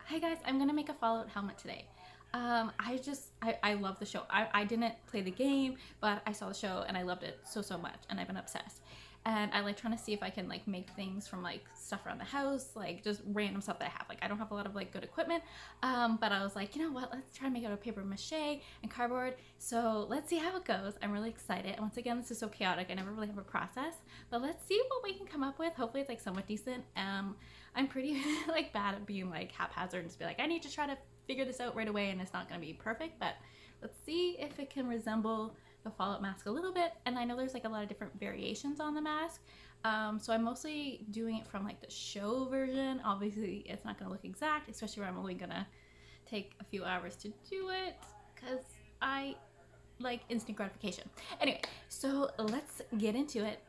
Hi guys, I'm gonna make a Fallout helmet today. I love the show. I didn't play the game, but I saw the show and I loved it so much, and I've been obsessed. And I like trying to see if I can like make things from like stuff around the house, like just random stuff that I have. Like I don't have a lot of like good equipment, but I was like, you know what? Let's try to make it out of paper mache and cardboard. So let's see how it goes. I'm really excited. And once again, this is so chaotic. I never really have a process, but let's see what we can come up with. Hopefully, it's like somewhat decent. I'm pretty like bad at being like haphazard and just be like, I need to try to figure this out right away, and it's not going to be perfect, but let's see if it can resemble the Fallout mask a little bit. And I know there's like a lot of different variations on the mask. So I'm mostly doing it from like the show version. Obviously, it's not going to look exact, especially where I'm only going to take a few hours to do it because I like instant gratification. Anyway, so let's get into it.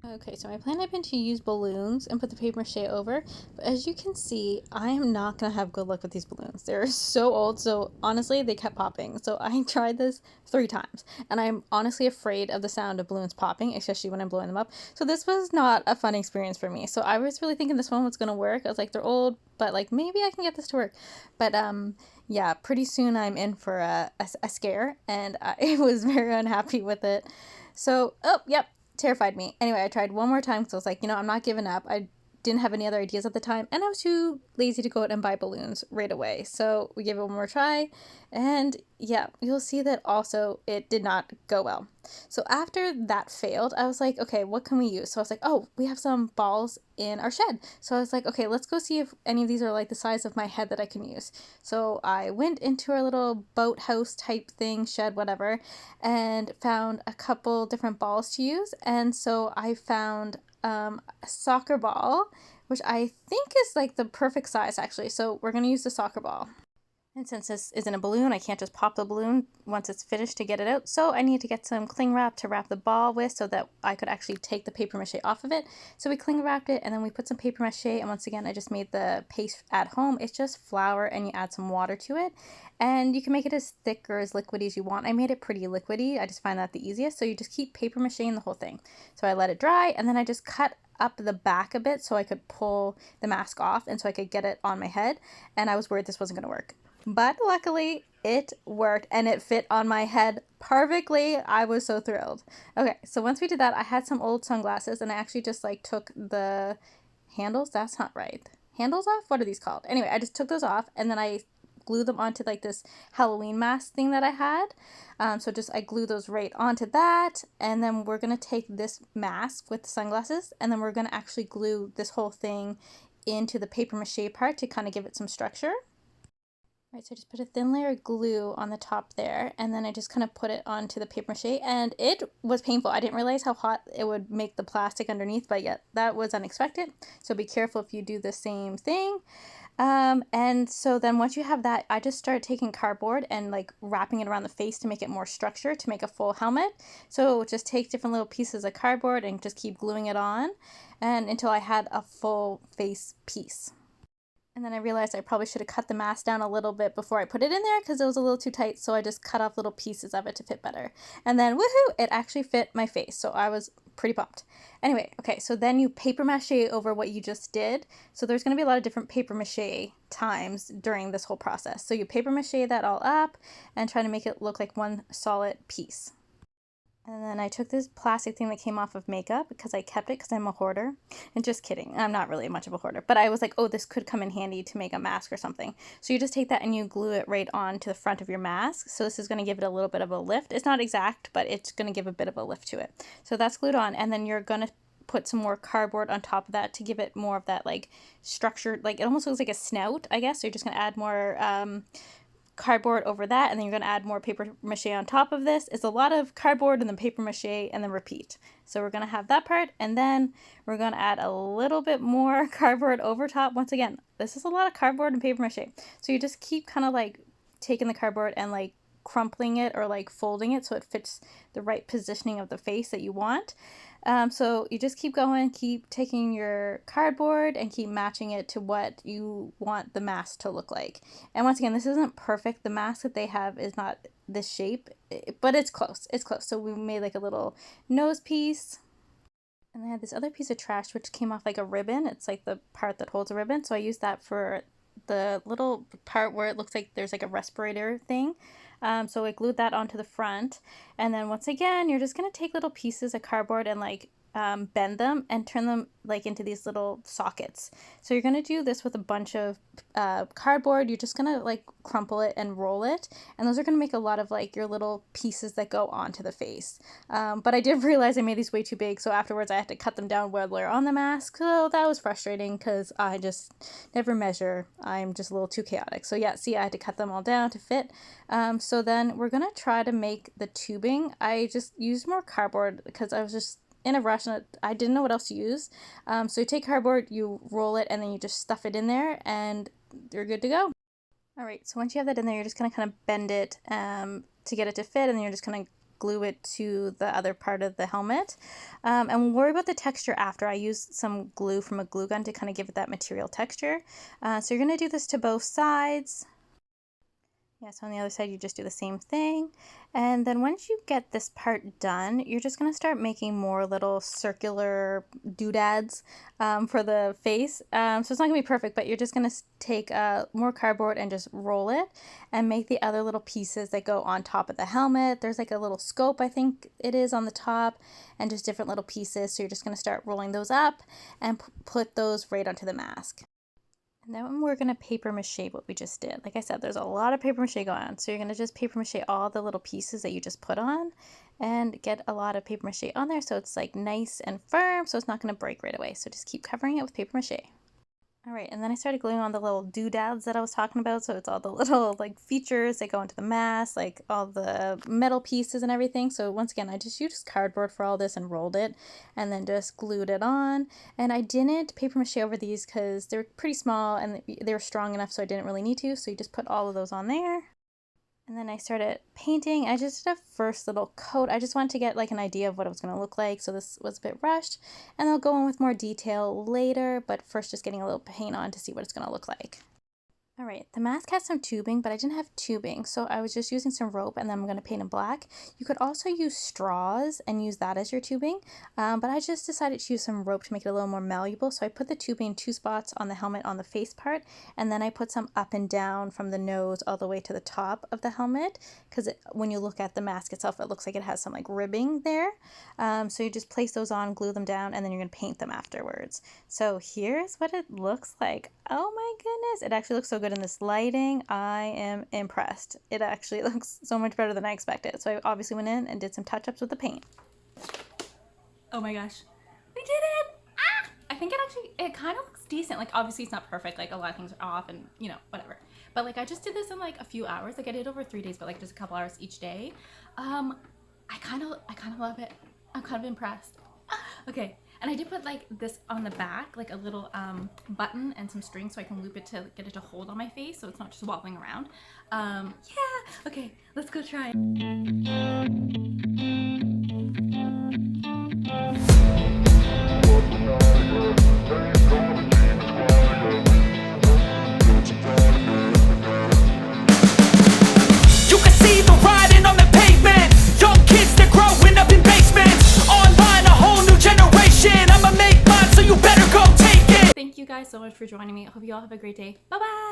Okay, so my plan had been to use balloons and put the paper mache over, but as you can see, I am not gonna have good luck with these balloons. They're so old, so honestly, they kept popping. So I tried this 3 times, and I'm honestly afraid of the sound of balloons popping, especially when I'm blowing them up. So this was not a fun experience for me. So I was really thinking this one was gonna work. I was like, they're old, but like maybe I can get this to work. But yeah, pretty soon I'm in for a scare, and I was very unhappy with it. So, oh, yep, terrified me. Anyway, I tried one more time because I was like, I'm not giving up. I didn't have any other ideas at the time, and I was too lazy to go out and buy balloons right away. So we gave it one more try, and yeah, you'll see that also it did not go well. So after that failed, I was like, okay, what can we use? So I was like, oh, we have some balls in our shed. So I was like, okay, let's go see if any of these are like the size of my head that I can use. So I went into our little boathouse type thing, shed, whatever, and found a couple different balls to use. And so I found a soccer ball, which I think is like the perfect size actually. So we're going to use the soccer ball. And since this isn't a balloon, I can't just pop the balloon once it's finished to get it out. So I need to get some cling wrap to wrap the ball with so that I could actually take the paper mache off of it. So we cling wrapped it and then we put some paper mache. And once again, I just made the paste at home. It's just flour and you add some water to it. And you can make it as thick or as liquidy as you want. I made it pretty liquidy. I just find that the easiest. So you just keep paper macheing the whole thing. So I let it dry and then I just cut up the back a bit so I could pull the mask off and so I could get it on my head. And I was worried this wasn't going to work. But luckily, it worked and it fit on my head perfectly. I was so thrilled. Okay, so once we did that, I had some old sunglasses and I actually just like took the handles. That's not right. Handles off? What are these called? Anyway, I just took those off and then I glued them onto like this Halloween mask thing that I had. So just I glue those right onto that, and then we're gonna take this mask with the sunglasses, and then we're gonna actually glue this whole thing into the paper mache part to kind of give it some structure. Right, so I just put a thin layer of glue on the top there, and then I just kind of put it onto the paper mache, and it was painful. I didn't realize how hot it would make the plastic underneath, but yet that was unexpected. So be careful if you do the same thing. And so then once you have that, I just started taking cardboard and like wrapping it around the face to make it more structure to make a full helmet. So just take different little pieces of cardboard and just keep gluing it on, and until I had a full face piece. And then I realized I probably should have cut the mask down a little bit before I put it in there because it was a little too tight. So I just cut off little pieces of it to fit better. And then, woohoo, it actually fit my face. So I was pretty pumped. Anyway, okay, so then you paper mache over what you just did. So there's going to be a lot of different paper mache times during this whole process. So you paper mache that all up and try to make it look like one solid piece. And then I took this plastic thing that came off of makeup because I kept it because I'm a hoarder. And just kidding, I'm not really much of a hoarder. But I was like, oh, this could come in handy to make a mask or something. So you just take that and you glue it right on to the front of your mask. So this is going to give it a little bit of a lift. It's not exact, but it's going to give a bit of a lift to it. So that's glued on. And then you're going to put some more cardboard on top of that to give it more of that like structured, like it almost looks like a snout, I guess. So you're just going to add more cardboard over that, and then you're going to add more paper mache on top of this. It's a lot of cardboard and then paper mache and then repeat. So we're going to have that part, and then we're going to add a little bit more cardboard over top. Once again, this is a lot of cardboard and paper mache. So you just keep kind of like taking the cardboard and like crumpling it or like folding it so it fits the right positioning of the face that you want. So you just keep going, keep taking your cardboard and keep matching it to what you want the mask to look like. And once again, this isn't perfect. The mask that they have is not this shape, but it's close. It's close. So we made like a little nose piece. And I had this other piece of trash which came off like a ribbon. It's like the part that holds a ribbon. So I used that for the little part where it looks like there's like a respirator thing. So I glued that onto the front. And then once again, you're just going to take little pieces of cardboard and like bend them and turn them like into these little sockets. So you're going to do this with a bunch of cardboard. You're just going to like crumple it and roll it. And those are going to make a lot of like your little pieces that go onto the face. But I did realize I made these way too big. So afterwards I had to cut them down while they're on the mask. So that was frustrating because I just never measure. I'm just a little too chaotic. So yeah, see, I had to cut them all down to fit. So then we're going to try to make the tubing. I just used more cardboard because I was just in a rush and I didn't know what else to use. So you take cardboard, you roll it, and then you just stuff it in there and you're good to go. All right, so once you have that in there, you're just gonna kind of bend it to get it to fit, and then you're just gonna glue it to the other part of the helmet. And we'll worry about the texture after. I used some glue from a glue gun to kind of give it that material texture. So you're gonna do this to both sides. Yeah, so on the other side, you just do the same thing. And then once you get this part done, you're just going to start making more little circular doodads for the face. So it's not going to be perfect, but you're just going to take more cardboard and just roll it and make the other little pieces that go on top of the helmet. There's like a little scope, I think it is, on the top, and just different little pieces. So you're just going to start rolling those up and put those right onto the mask. And then we're going to paper mache what we just did. Like I said, there's a lot of paper mache going on. So you're going to just paper mache all the little pieces that you just put on and get a lot of paper mache on there so it's like nice and firm, so it's not going to break right away. So just keep covering it with paper mache. All right, and then I started gluing on the little doodads that I was talking about. So it's all the little like features that go into the mask, like all the metal pieces and everything. So once again, I just used cardboard for all this and rolled it and then just glued it on. And I didn't paper mache over these because they're pretty small and they were strong enough, so I didn't really need to. So you just put all of those on there. And then I started painting. I just did a first little coat. I just wanted to get like an idea of what it was going to look like. So this was a bit rushed. And I'll go in with more detail later. But first just getting a little paint on to see what it's going to look like. All right, the mask has some tubing, but I didn't have tubing, so I was just using some rope, and then I'm going to paint in black. You could also use straws and use that as your tubing, but I just decided to use some rope to make it a little more malleable, so I put the tubing in 2 spots on the helmet on the face part, and then I put some up and down from the nose all the way to the top of the helmet, because when you look at the mask itself, it looks like it has some like ribbing there. So you just place those on, glue them down, and then you're going to paint them afterwards. So here's what it looks like. Oh my goodness, it actually looks so good in this lighting. I am impressed. It actually looks so much better than I expected. So I obviously went in and did some touch-ups with the paint. Oh my gosh, we did it! Ah! I think it kind of looks decent. Like obviously it's not perfect, like a lot of things are off and you know, whatever. But like I just did this in like a few hours. Like I did over 3 days, but like just a couple hours each day. I kind of love it. I'm kind of impressed. Okay. And I did put like this on the back, like a little button and some string so I can loop it to get it to hold on my face so it's not just wobbling around. Yeah, okay, let's go try. Thank you guys so much for joining me. I hope you all have a great day. Bye-bye!